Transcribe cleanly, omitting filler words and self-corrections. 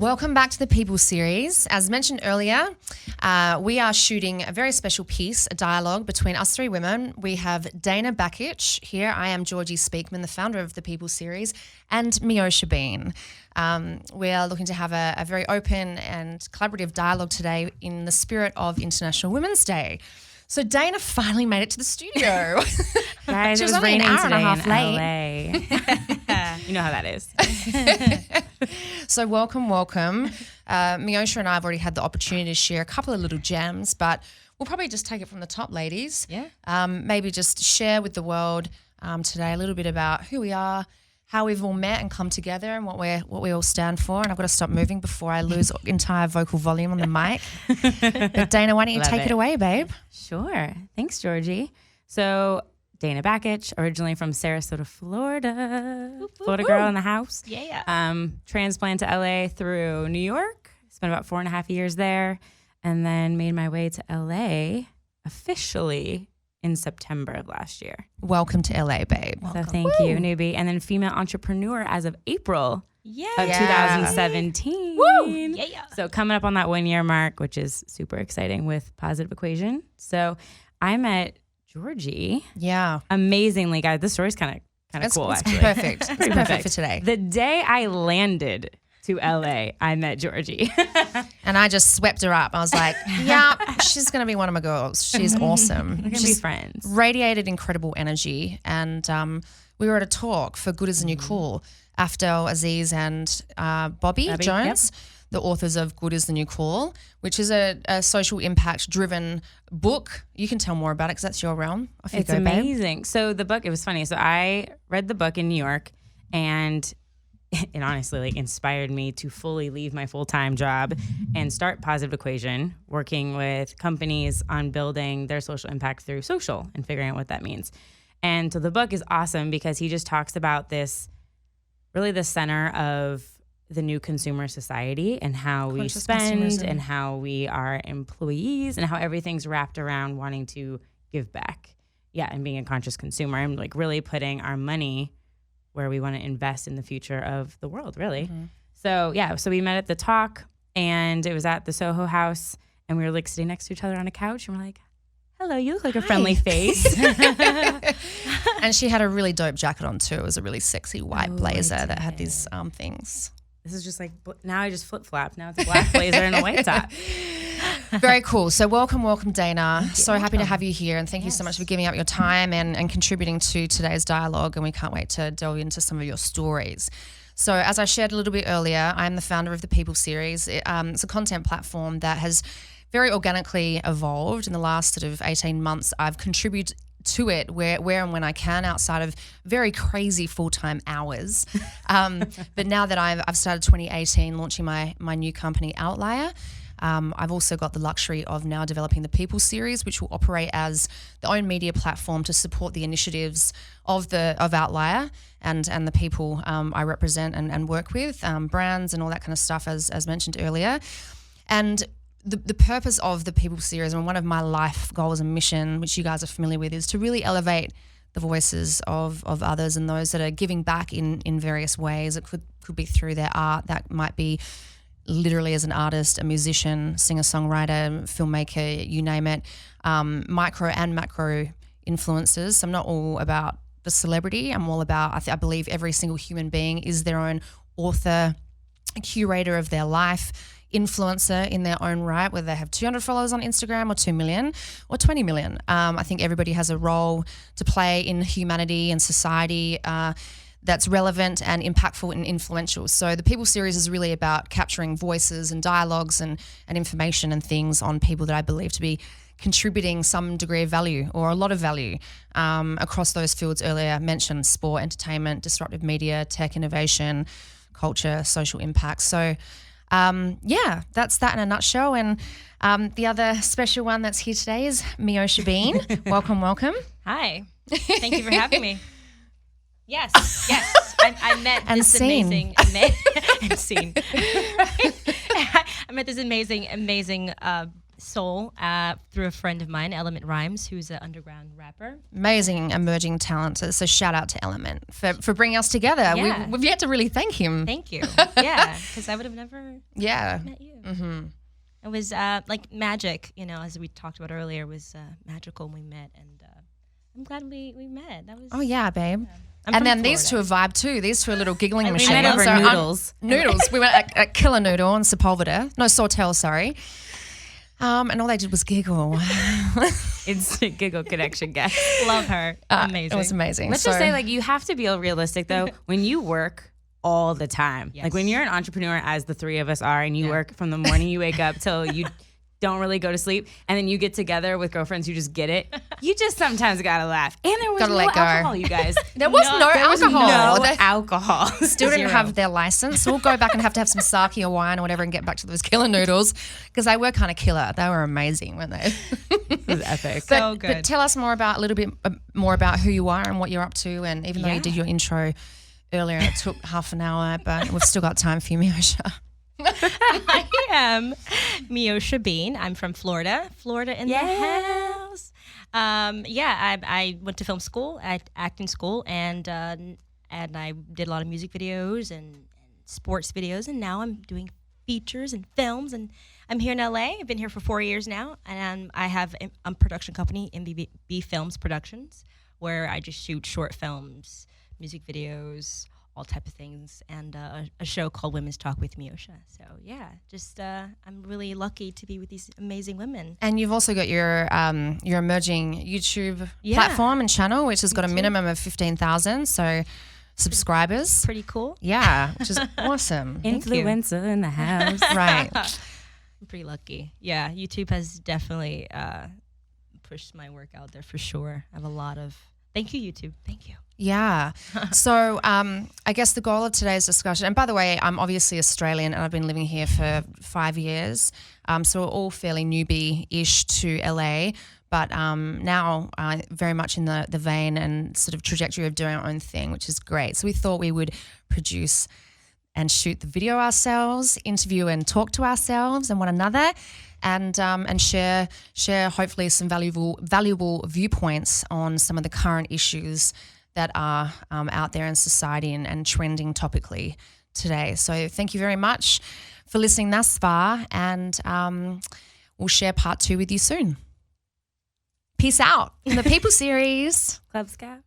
Welcome back to the People series. As mentioned earlier, we are shooting a very special piece, a dialogue between us three women. We have Dana Bakich here. I am Georgie Speakman, the founder of the People series, and Osha Bean. We are looking to have a very open and collaborative dialogue today in the spirit of International Women's Day. So Dana finally made it to the studio. Guys, she it was was only an raining hour and a today half in late. LA. You know how that is. So welcome. Osha and I have already had the opportunity to share a couple of little gems, but we'll probably just take it from the top, ladies. Yeah. Maybe just share with the world today a little bit about who we are, how we've all met and come together, and what we all stand for. And I've got to stop moving before I lose entire vocal volume on the mic. But Dana, why don't you take it away, babe? Sure. Thanks, Georgie. So Dana Bakich, originally from Sarasota, Florida. Florida girl in the house. Yeah. Transplant to LA through New York. Spent about 4.5 years there. And then made my way to LA officially in September of last year. Welcome to LA, babe. So thank you, newbie. And then female entrepreneur as of April of 2017. Woo! Yeah. So coming up on that 1 year mark, which is super exciting with Positive Equation. So I met Georgie. Yeah. Amazingly, guys. This story's kind of cool, it's actually. Perfect. It's perfect for today. The day I landed to LA, I met Georgie. And I just swept her up. I was like, yeah, she's going to be one of my girls. She's awesome. We're going to be friends. Radiated incredible energy. And we were at a talk for Good is the New Cool. Afdel Aziz and Bobby Jones, the authors of Good is the New Cool, which is a social impact-driven book. You can tell more about it because that's your realm. Off you It's go, amazing. babe. So the book, it was funny. So I read the book in New York, and it honestly inspired me to fully leave my full-time job and start Positive Equation, working with companies on building their social impact through social and figuring out what that means. And so the book is awesome because he just talks about this, really the center of the new consumer society and how we spend and how we are employees and how everything's wrapped around wanting to give back. Yeah, and being a conscious consumer and like really putting our money where we want to invest in the future of the world, really. Mm-hmm. So we met at the talk, and it was at the Soho House, and we were like sitting next to each other on a couch, and we're like, hello, you look like a friendly face. And she had a really dope jacket on too. It was a really sexy white blazer that had these things. This is just like, now I just flip-flop. Now it's a black blazer and a white top. Very cool. So welcome, Dana. So happy to have you here, and thank you so much for giving up your time and contributing to today's dialogue, and we can't wait to delve into some of your stories. So as I shared a little bit earlier, I'm the founder of the People series. It's a content platform that has very organically evolved in the last sort of 18 months. I've contributed to it where and when I can outside of very crazy full-time hours. But now that I've started 2018 launching my new company Outlier, I've also got the luxury of now developing the People series, which will operate as the own media platform to support the initiatives of Outlier and the people I represent and work with, brands and all that kind of stuff as mentioned earlier. And the purpose of the People series, and one of my life goals and mission, which you guys are familiar with, is to really elevate the voices of others and those that are giving back in various ways. It could be through their art. That might be literally as an artist, a musician, singer-songwriter, filmmaker, you name it, micro and macro influencers. So I'm not all about the celebrity. I'm all about, I believe every single human being is their own author, curator of their life, influencer in their own right, whether they have 200 followers on Instagram or 2 million or 20 million. I think everybody has a role to play in humanity and society that's relevant and impactful and influential. So the People series is really about capturing voices and dialogues and information and things on people that I believe to be contributing some degree of value or a lot of value across those fields earlier mentioned: sport, entertainment, disruptive media, tech innovation, culture, social impact. So that's that in a nutshell. And the other special one that's here today is Osha Bean. Welcome. Hi. Thank you for having me. Yes. I met and this scene. amazing and scene. I met this amazing soul through a friend of mine, Element Rhymes, who's an underground rapper. Amazing emerging talent. So shout out to Element for bringing us together. Yeah. We've yet to really thank him. Thank you. Yeah, because I would have never met you. Mm-hmm. It was like magic, as we talked about earlier, was magical when we met. And I'm glad we met. That was. Oh, yeah, babe. I'm And from then these two Florida. are vibe too. These two are little giggling We machines. met over So, noodles. Noodles. We went at Killer Noodle in Sepulveda. No, Sawtell, sorry. And all they did was giggle. Instant giggle connection, guys. Love her. Amazing. It was amazing. Let's just say, like, you have to be realistic, though. When you work all the time, Yes. like when you're an entrepreneur, as the three of us are, and you work from the morning you wake up till you don't really go to sleep, and then you get together with girlfriends who just get it, you just sometimes gotta laugh. And there was Gotta no let go. alcohol, you guys. there was no alcohol. No They alcohol. still didn't Zero. have their license. So we'll go back and have to have some sake or wine or whatever and get back to those killer noodles because they were kind of killer. They were amazing, weren't they? It was epic. So good. But tell us a little bit more about who you are and what you're up to. And even though you did your intro earlier and it took half an hour, but we've still got time for you, Osha. I am Osha Bean. I'm from Florida. Florida in the house. I went to film school, acting school, and I did a lot of music videos and sports videos, and now I'm doing features and films, and I'm here in LA. I've been here for 4 years now, and I have a production company, MBB Films Productions, where I just shoot short films, music videos, all type of things, and a show called Women's Talk with Osha. So I'm really lucky to be with these amazing women. And you've also got your emerging YouTube platform and channel, which has got a minimum of 15,000 subscribers. Pretty cool. Yeah, which is awesome. Influencer in the house. Right. I'm pretty lucky. Yeah, YouTube has definitely pushed my work out there for sure. I have a lot of thank you, YouTube. Thank you. Yeah. So I guess the goal of today's discussion, and by the way, I'm obviously Australian and I've been living here for 5 years. So we're all fairly newbie-ish to LA, but now very much in the vein and sort of trajectory of doing our own thing, which is great. So we thought we would produce and shoot the video ourselves, interview and talk to ourselves and one another, and share hopefully some valuable viewpoints on some of the current issues that are out there in society and trending topically today. So thank you very much for listening thus far, and we'll share part 2 with you soon. Peace out in the People series. Club Scout.